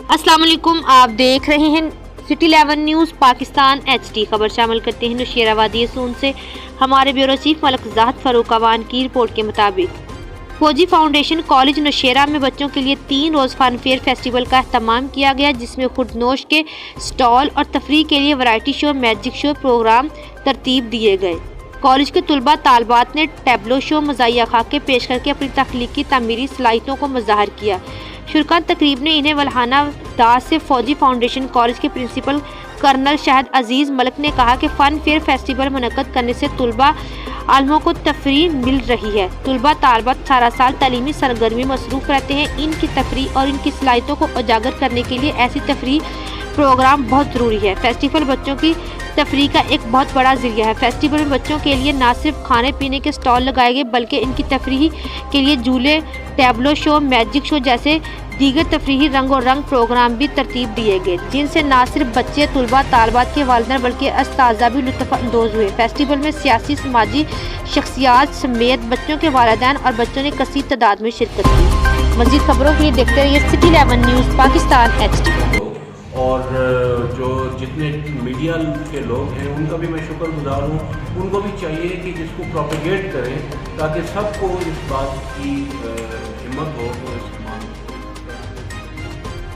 अस्सलाम वालेकुम, आप देख रहे हैं सिटी 11 न्यूज़ पाकिस्तान HD। खबर शामिल करते हैं नौशेराबादी सून से। हमारे ब्यूरो चीफ मलक ज़ाहद फरूक अवान की रिपोर्ट के मुताबिक फौजी फाउंडेशन कॉलेज नौशेरा में बच्चों के लिए 3 रोज़ फन फेयर फेस्टिवल का अहतमाम किया गया, जिसमें खुदनोश के स्टॉल और तफरीह के लिए variety show, magic show program तरतीब दिए गए। कॉलेज के तलबा तालबात ने टैबलो शो, मज़ाहिया खाके पेश करके अपनी तख्लीकी तामीरी सलाहियतों को मुज़ाहिर किया। शुरका तकरीब ने इन्हें वल्हाना दास से फौजी फाउंडेशन कॉलेज के प्रिंसिपल कर्नल शाहिद अजीज मलिक ने कहा कि फ़न फेयर फेस्टिवल मुनक़्क़द करने से तलबा आलमों को तफरीह मिल रही है। तलबा तालबात सारा साल तालीमी सरगर्मी मसरूफ़ रहते हैं। इनकी तफरीह और इनकी सलाहियतों को उजागर करने के लिए ऐसी तफरीह प्रोग्राम बहुत ज़रूरी है। फेस्टिवल बच्चों की तफरीह का एक बहुत बड़ा ज़रिया है। फेस्टिवल में बच्चों के लिए न सिर्फ खाने पीने के स्टॉल लगाए गए, बल्कि इनकी तफरीह के लिए झूले, टैबलो शो, मैजिक शो जैसे दीगर तफरीही रंग और रंग प्रोग्राम भी तरतीब दिए गए, जिनसे न सिर्फ बच्चे, तलबा तालबात के वालिदैन बल्कि अस्ताज़ा भी लुत्फ़ अंदोज़ हुए। फेस्टिवल में सियासी समाजी शख्सियात समेत बच्चों के वालिदैन और बच्चों ने कसीर तादाद में शिरकत की। मज़ीद खबरों के लिए देखते रहिए सिटी 11 न्यूज़ पाकिस्तान HD। और जो जितने मीडिया के लोग हैं उनका भी मैं शुक्रगुजार हूँ। उनको भी चाहिए कि जिसको प्रोपेगेट करें ताकि सबको इस बात की हिम्मत हो,